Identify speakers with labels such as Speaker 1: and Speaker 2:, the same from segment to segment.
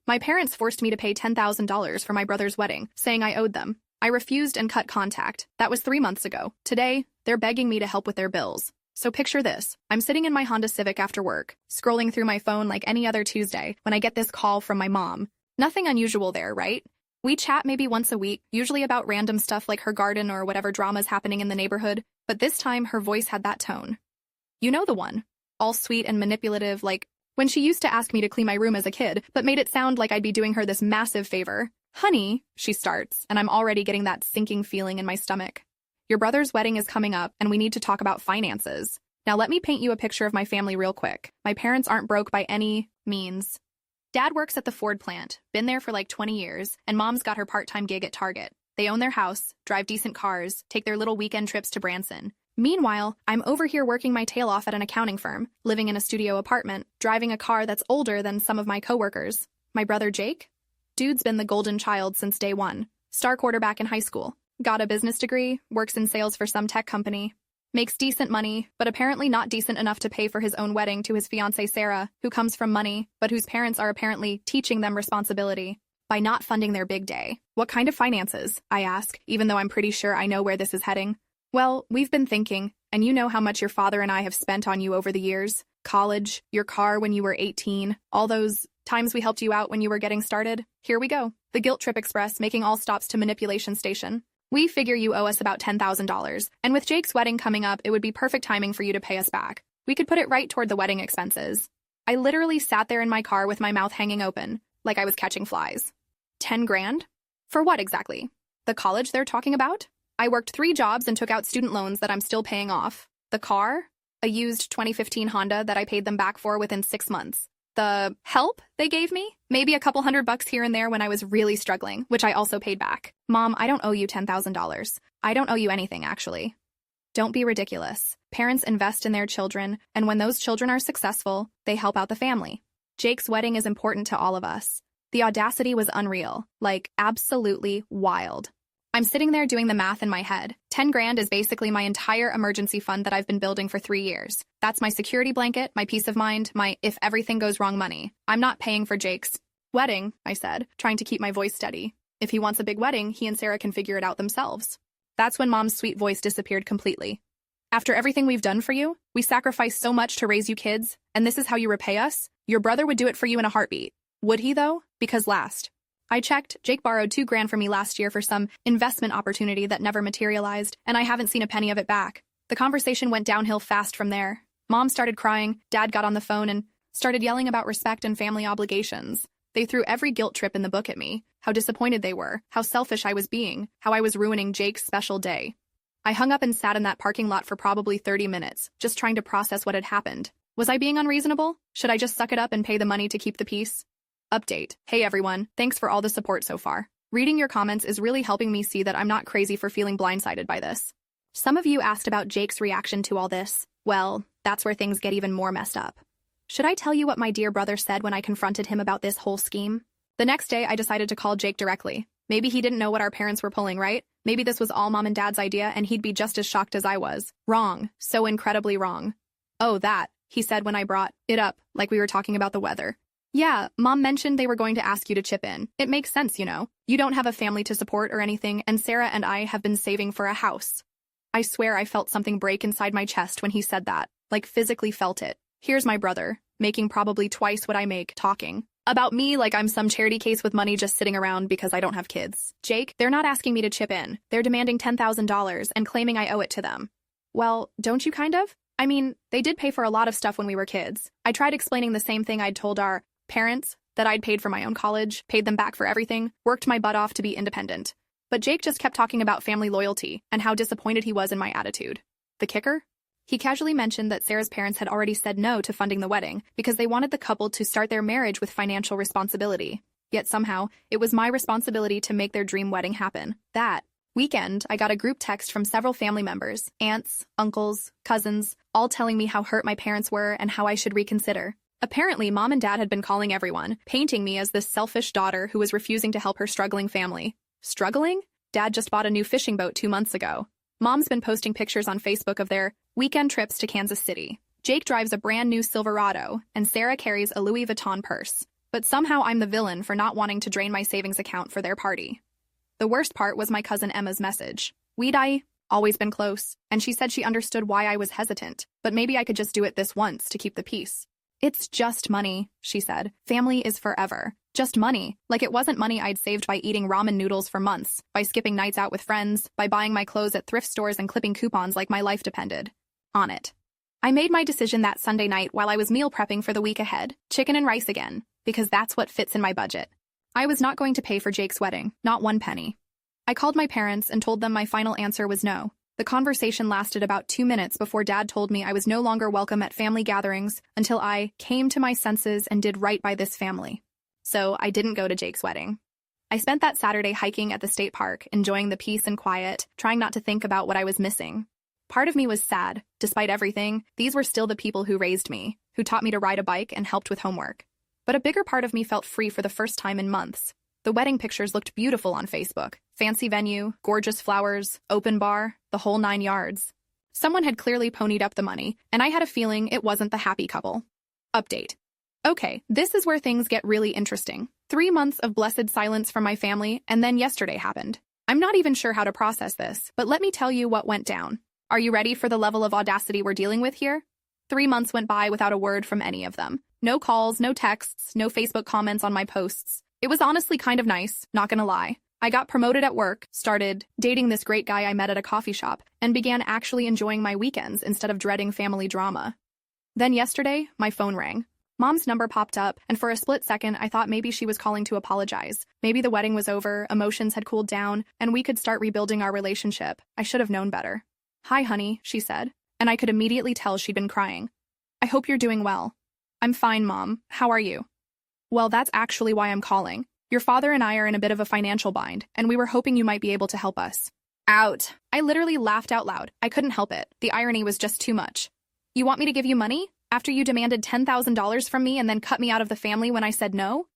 Speaker 1: My parents forced me to pay $10,000 for my brother's wedding, saying I owed them. I refused and cut contact. That was 3 months ago. Today, they're begging me to help with their bills. So picture this. I'm sitting in my Honda Civic after work, scrolling through my phone like any other Tuesday, when I get this call from my mom. Nothing unusual there, right? We chat maybe once a week, usually about random stuff like her garden or whatever drama's happening in the neighborhood, but this time her voice had that tone. You know the one. All sweet and manipulative, like when she used to ask me to clean my room as a kid, but made it sound like I'd be doing her this massive favor. Honey, she starts, and I'm already getting that sinking feeling in my stomach. Your brother's wedding is coming up, and we need to talk about finances. Now let me paint you a picture of my family real quick. My parents aren't broke by any means. Dad works at the Ford plant, been there for like 20 years, and mom's got her part-time gig at Target. They own their house, drive decent cars, take their little weekend trips to Branson. Meanwhile, I'm over here working my tail off at an accounting firm, living in a studio apartment, driving a car that's older than some of my coworkers. My brother Jake? Dude's been the golden child since day one. Star quarterback in high school. Got a business degree, works in sales for some tech company. Makes decent money, but apparently not decent enough to pay for his own wedding to his fiancée Sarah, who comes from money, but whose parents are apparently teaching them responsibility by not funding their big day. What kind of finances? I ask, even though I'm pretty sure I know where this is heading. Well, we've been thinking, and you know how much your father and I have spent on you over the years. College, your car when you were 18, all those times we helped you out when you were getting started. Here we go. The Guilt Trip Express making all stops to Manipulation Station. We figure you owe us about $10,000, and with Jake's wedding coming up, it would be perfect timing for you to pay us back. We could put it right toward the wedding expenses. I literally sat there in my car with my mouth hanging open, like I was catching flies. 10 grand? For what exactly? The college they're talking about? I worked 3 jobs and took out student loans that I'm still paying off. The car? A used 2015 Honda that I paid them back for within 6 months. The help they gave me? Maybe a couple $100 here and there when I was really struggling, which I also paid back. Mom, I don't owe you $10,000. I don't owe you anything, actually. Don't be ridiculous. Parents invest in their children, and when those children are successful, they help out the family. Jake's wedding is important to all of us. The audacity was unreal, like absolutely wild. I'm sitting there doing the math in my head. 10 grand is basically my entire emergency fund that I've been building for 3 years. That's my security blanket, my peace of mind, my if everything goes wrong money. I'm not paying for Jake's wedding, I said, trying to keep my voice steady. If he wants a big wedding, he and Sarah can figure it out themselves. That's when Mom's sweet voice disappeared completely. After everything we've done for you, we sacrificed so much to raise you kids, and this is how you repay us? Your brother would do it for you in a heartbeat. Would he, though? Because last I checked, Jake borrowed $2 grand from me last year for some investment opportunity that never materialized, and I haven't seen a penny of it back. The conversation went downhill fast from there. Mom started crying, Dad got on the phone and started yelling about respect and family obligations. They threw every guilt trip in the book at me, how disappointed they were, how selfish I was being, how I was ruining Jake's special day. I hung up and sat in that parking lot for probably 30 minutes, just trying to process what had happened. Was I being unreasonable? Should I just suck it up and pay the money to keep the peace? Update. Hey everyone, thanks for all the support so far. Reading your comments is really helping me see that I'm not crazy for feeling blindsided by this. Some of you asked about Jake's reaction to all this. Well, that's where things get even more messed up. Should I tell you what my dear brother said when I confronted him about this whole scheme? The next day, I decided to call Jake directly. Maybe he didn't know what our parents were pulling, right? Maybe this was all Mom and Dad's idea and he'd be just as shocked as I was. Wrong. So incredibly wrong. Oh, that, he said when I brought it up, like we were talking about the weather. Yeah, Mom mentioned they were going to ask you to chip in. It makes sense, you know. You don't have a family to support or anything, and Sarah and I have been saving for a house. I swear I felt something break inside my chest when he said that, like physically felt it. Here's my brother, making probably twice what I make, talking about me like I'm some charity case with money just sitting around because I don't have kids. Jake, they're not asking me to chip in. They're demanding $10,000 and claiming I owe it to them. Well, don't you kind of? I mean, they did pay for a lot of stuff when we were kids. I tried explaining the same thing I'd told our parents, that I'd paid for my own college, paid them back for everything, worked my butt off to be independent. But Jake just kept talking about family loyalty and how disappointed he was in my attitude. The kicker? He casually mentioned that Sarah's parents had already said no to funding the wedding because they wanted the couple to start their marriage with financial responsibility. Yet somehow, it was my responsibility to make their dream wedding happen. That weekend, I got a group text from several family members, aunts, uncles, cousins, all telling me how hurt my parents were and how I should reconsider. Apparently, Mom and Dad had been calling everyone, painting me as this selfish daughter who was refusing to help her struggling family. Struggling? Dad just bought a new fishing boat 2 months ago. Mom's been posting pictures on Facebook of their weekend trips to Kansas City. Jake drives a brand new Silverado, and Sarah carries a Louis Vuitton purse. But somehow I'm the villain for not wanting to drain my savings account for their party. The worst part was my cousin Emma's message. We'd always been close, and she said she understood why I was hesitant, but maybe I could just do it this once to keep the peace. It's just money, she said. Family is forever. Just money. Like it wasn't money I'd saved by eating ramen noodles for months, by skipping nights out with friends, by buying my clothes at thrift stores and clipping coupons like my life depended on it. I made my decision that Sunday night while I was meal prepping for the week ahead. Chicken and rice again, because that's what fits in my budget. I was not going to pay for Jake's wedding, not one penny. I called my parents and told them my final answer was no. The conversation lasted about 2 minutes before Dad told me I was no longer welcome at family gatherings until I came to my senses and did right by this family. So I didn't go to Jake's wedding. I spent that Saturday hiking at the state park, enjoying the peace and quiet, trying not to think about what I was missing. Part of me was sad. Despite everything, these were still the people who raised me, who taught me to ride a bike and helped with homework. But a bigger part of me felt free for the first time in months. The wedding pictures looked beautiful on Facebook. Fancy venue, gorgeous flowers, open bar, the whole 9 yards. Someone had clearly ponied up the money, and I had a feeling it wasn't the happy couple. Update. Okay, this is where things get really interesting. 3 months of blessed silence from my family, and then yesterday happened. I'm not even sure how to process this, but let me tell you what went down. Are you ready for the level of audacity we're dealing with here? 3 months went by without a word from any of them. No calls, no texts, no Facebook comments on my posts. It was honestly kind of nice, not gonna lie. I got promoted at work, started dating this great guy I met at a coffee shop, and began actually enjoying my weekends instead of dreading family drama. Then yesterday, my phone rang. Mom's number popped up, and for a split second, I thought maybe she was calling to apologize. Maybe the wedding was over, emotions had cooled down, and we could start rebuilding our relationship. I should have known better. "Hi, honey," she said, and I could immediately tell she'd been crying. "I hope you're doing well." "I'm fine, Mom. How are you?" "Well, that's actually why I'm calling. Your father and I are in a bit of a financial bind, and we were hoping you might be able to help us." Out. I literally laughed out loud. I couldn't help it. The irony was just too much. "You want me to give you money? After you demanded $10,000 from me and then cut me out of the family when I said no?"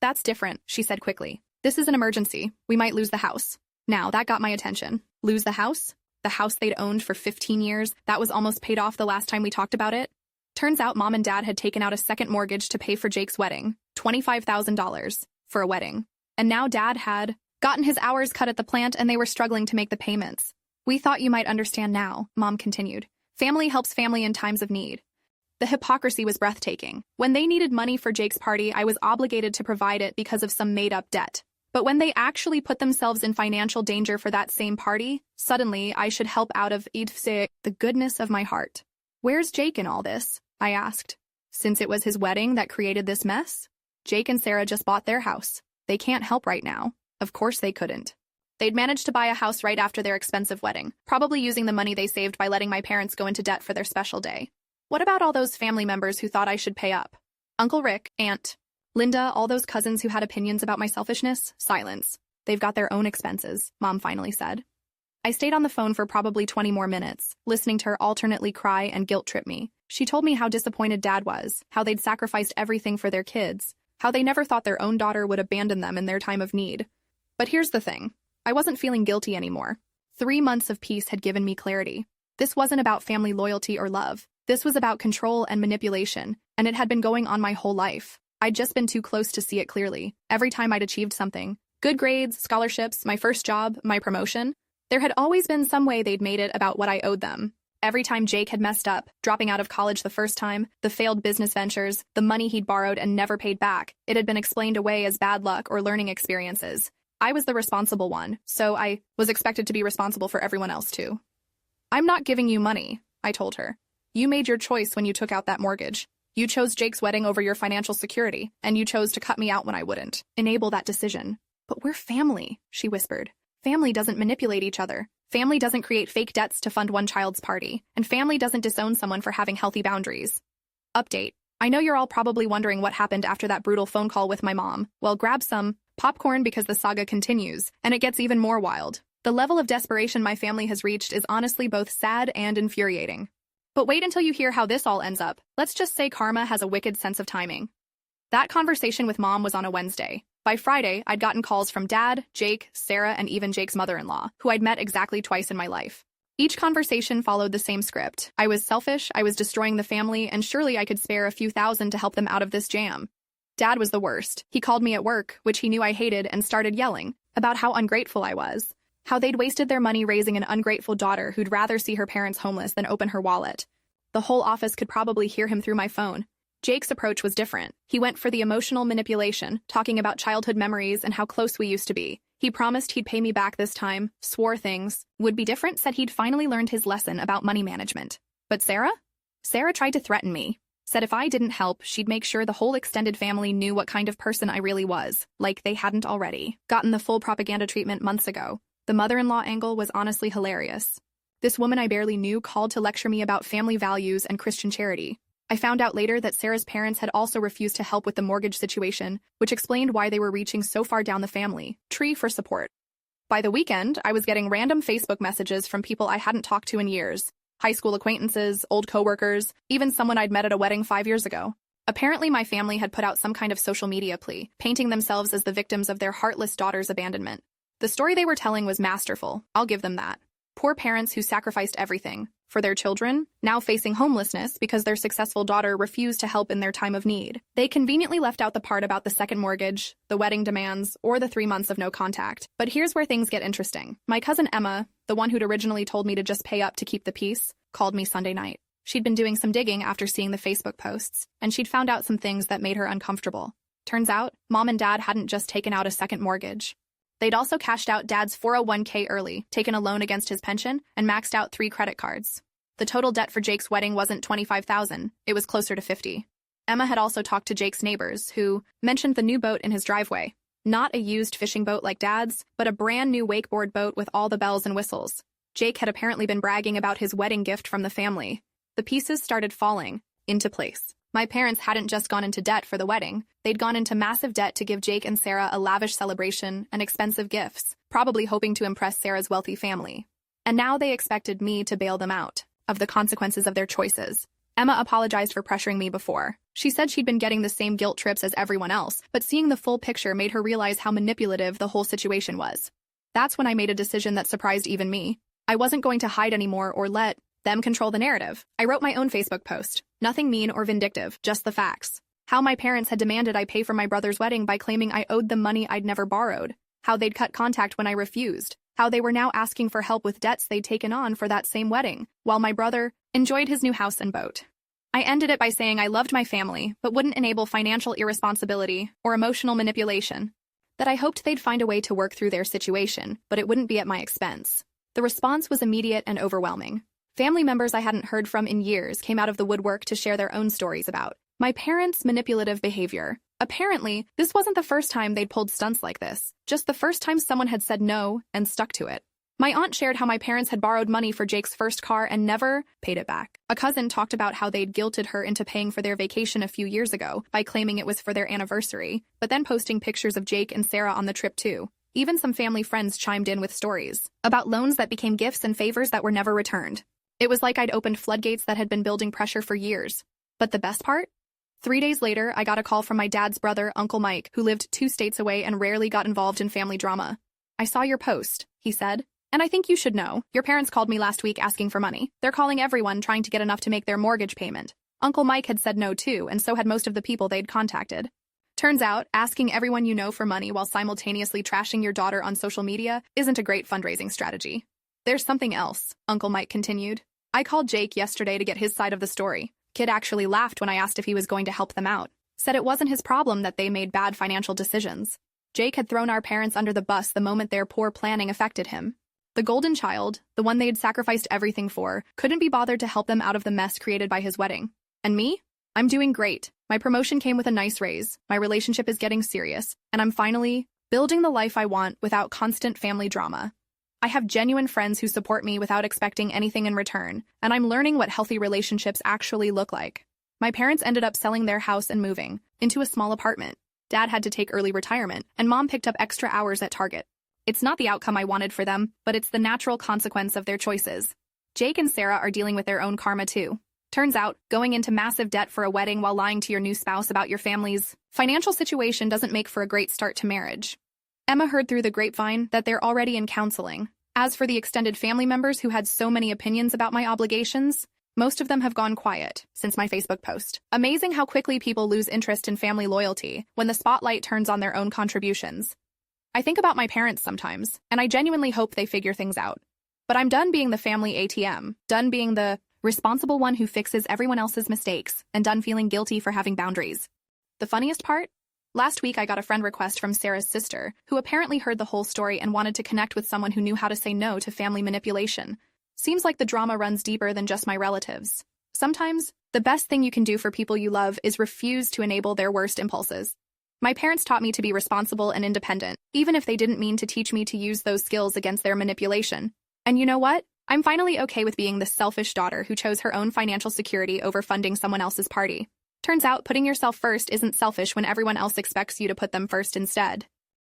Speaker 1: "That's different," she said quickly. "This is an emergency. We might lose the house." Now, that got my attention. Lose the house? The house they'd owned for 15 years, that was almost paid off the last time we talked about it. Turns out Mom and Dad had taken out a second mortgage to pay for Jake's wedding, $25,000 for a wedding. And now Dad had gotten his hours cut at the plant and they were struggling to make the payments. "We thought you might understand now," Mom continued. "Family helps family in times of need." The hypocrisy was breathtaking. When they needed money for Jake's party, I was obligated to provide it because of some made-up debt. But when they actually put themselves in financial danger for that same party, suddenly I should help out of the goodness of my heart. "Where's Jake in all this?" I asked. "Since it was his wedding that created this mess? Jake and Sarah just bought their house. They can't help right now." Of course they couldn't. They'd managed to buy a house right after their expensive wedding, probably using the money they saved by letting my parents go into debt for their special day. What about all those family members who thought I should pay up? Uncle Rick, Aunt Linda, all those cousins who had opinions about my selfishness? Silence. "They've got their own expenses," Mom finally said. I stayed on the phone for probably 20 more minutes, listening to her alternately cry and guilt trip me. She told me how disappointed Dad was, how they'd sacrificed everything for their kids, how they never thought their own daughter would abandon them in their time of need. But here's the thing. I wasn't feeling guilty anymore. 3 months of peace had given me clarity. This wasn't about family loyalty or love. This was about control and manipulation, and it had been going on my whole life. I'd just been too close to see it clearly. Every time I'd achieved something, good grades, scholarships, my first job, my promotion, there had always been some way they'd made it about what I owed them. Every time Jake had messed up, dropping out of college the first time, the failed business ventures, the money he'd borrowed and never paid back, it had been explained away as bad luck or learning experiences. I was the responsible one, so I was expected to be responsible for everyone else too. "I'm not giving you money," I told her. "You made your choice when you took out that mortgage. You chose Jake's wedding over your financial security, and you chose to cut me out when I wouldn't. Enable that decision." "But we're family," she whispered. "Family doesn't manipulate each other. Family doesn't create fake debts to fund one child's party, and family doesn't disown someone for having healthy boundaries." Update. I know you're all probably wondering what happened after that brutal phone call with my mom. Well, grab some popcorn because the saga continues, and it gets even more wild. The level of desperation my family has reached is honestly both sad and infuriating. But wait until you hear how this all ends up. Let's just say karma has a wicked sense of timing. That conversation with Mom was on a Wednesday. By Friday, I'd gotten calls from Dad, Jake, Sarah, and even Jake's mother-in-law, who I'd met exactly twice in my life. Each conversation followed the same script. I was selfish, I was destroying the family, and surely I could spare a few thousand to help them out of this jam. Dad was the worst. He called me at work, which he knew I hated, and started yelling about how ungrateful I was, how they'd wasted their money raising an ungrateful daughter who'd rather see her parents homeless than open her wallet. The whole office could probably hear him through my phone. Jake's approach was different. He went for the emotional manipulation, talking about childhood memories and how close we used to be. He promised he'd pay me back this time, swore things would be different, said he'd finally learned his lesson about money management. But Sarah? Sarah tried to threaten me. Said if I didn't help, she'd make sure the whole extended family knew what kind of person I really was, like they hadn't already gotten the full propaganda treatment months ago. The mother-in-law angle was honestly hilarious. This woman I barely knew called to lecture me about family values and Christian charity. I found out later that Sarah's parents had also refused to help with the mortgage situation, which explained why they were reaching so far down the family tree for support. By the weekend, I was getting random Facebook messages from people I hadn't talked to in years. High school acquaintances, old coworkers, even someone I'd met at a wedding 5 years ago. Apparently, my family had put out some kind of social media plea, painting themselves as the victims of their heartless daughter's abandonment. The story they were telling was masterful, I'll give them that. Poor parents who sacrificed everything for their children, now facing homelessness because their successful daughter refused to help in their time of need. They conveniently left out the part about the second mortgage, the wedding demands, or the 3 months of no contact. But here's where things get interesting. My cousin Emma, the one who'd originally told me to just pay up to keep the peace, called me Sunday night. She'd been doing some digging after seeing the Facebook posts, and she'd found out some things that made her uncomfortable. Turns out, Mom and Dad hadn't just taken out a second mortgage. They'd also cashed out Dad's 401k early, taken a loan against his pension, and maxed out 3 credit cards. The total debt for Jake's wedding wasn't $25,000, it was closer to $50,000. Emma had also talked to Jake's neighbors, who mentioned the new boat in his driveway. Not a used fishing boat like Dad's, but a brand new wakeboard boat with all the bells and whistles. Jake had apparently been bragging about his wedding gift from the family. The pieces started falling into place. My parents hadn't just gone into debt for the wedding, they'd gone into massive debt to give Jake and Sarah a lavish celebration and expensive gifts, probably hoping to impress Sarah's wealthy family. And now they expected me to bail them out of the consequences of their choices. Emma apologized for pressuring me before. She said she'd been getting the same guilt trips as everyone else, but seeing the full picture made her realize how manipulative the whole situation was. That's when I made a decision that surprised even me. I wasn't going to hide anymore or let them control the narrative. I wrote my own Facebook post. Nothing mean or vindictive, just the facts. How my parents had demanded I pay for my brother's wedding by claiming I owed them money I'd never borrowed. How they'd cut contact when I refused. How they were now asking for help with debts they'd taken on for that same wedding, while my brother enjoyed his new house and boat. I ended it by saying I loved my family, but wouldn't enable financial irresponsibility or emotional manipulation. That I hoped they'd find a way to work through their situation, but it wouldn't be at my expense. The response was immediate and overwhelming. Family members I hadn't heard from in years came out of the woodwork to share their own stories about my parents' manipulative behavior. Apparently, this wasn't the first time they'd pulled stunts like this, just the first time someone had said no and stuck to it. My aunt shared how my parents had borrowed money for Jake's first car and never paid it back. A cousin talked about how they'd guilted her into paying for their vacation a few years ago by claiming it was for their anniversary, but then posting pictures of Jake and Sarah on the trip too. Even some family friends chimed in with stories about loans that became gifts and favors that were never returned. It was like I'd opened floodgates that had been building pressure for years. But the best part? 3 days later, I got a call from my dad's brother, Uncle Mike, who lived 2 states away and rarely got involved in family drama. "I saw your post," he said. "And I think you should know. Your parents called me last week asking for money. They're calling everyone trying to get enough to make their mortgage payment." Uncle Mike had said no too, and so had most of the people they'd contacted. Turns out, asking everyone you know for money while simultaneously trashing your daughter on social media isn't a great fundraising strategy. "There's something else," Uncle Mike continued. "I called Jake yesterday to get his side of the story. Kid actually laughed when I asked if he was going to help them out. Said it wasn't his problem that they made bad financial decisions. Jake had thrown our parents under the bus the moment their poor planning affected him. The golden child, the one they'd sacrificed everything for, couldn't be bothered to help them out of the mess created by his wedding. And me? I'm doing great. My promotion came with a nice raise, my relationship is getting serious, and I'm finally building the life I want without constant family drama. I have genuine friends who support me without expecting anything in return, and I'm learning what healthy relationships actually look like. My parents ended up selling their house and moving into a small apartment. Dad had to take early retirement, and Mom picked up extra hours at Target. It's not the outcome I wanted for them, but it's the natural consequence of their choices. Jake and Sarah are dealing with their own karma too. Turns out, going into massive debt for a wedding while lying to your new spouse about your family's financial situation doesn't make for a great start to marriage. Emma heard through the grapevine that they're already in counseling. As for the extended family members who had so many opinions about my obligations, Most of them have gone quiet since my Facebook post. Amazing how quickly people lose interest in family loyalty when the spotlight turns on their own contributions. I think about my parents sometimes, and I genuinely hope they figure things out. But I'm done being the family ATM, done being the responsible one who fixes everyone else's mistakes, and done feeling guilty for having boundaries. The funniest part? Last week I got a friend request from Sarah's sister, who apparently heard the whole story and wanted to connect with someone who knew how to say no to family manipulation. Seems like the drama runs deeper than just my relatives. Sometimes, the best thing you can do for people you love is refuse to enable their worst impulses. My parents taught me to be responsible and independent, even if they didn't mean to teach me to use those skills against their manipulation. And you know what? I'm finally okay with being the selfish daughter who chose her own financial security over funding someone else's party. Turns out, putting yourself first isn't selfish when everyone else expects you to put them first instead.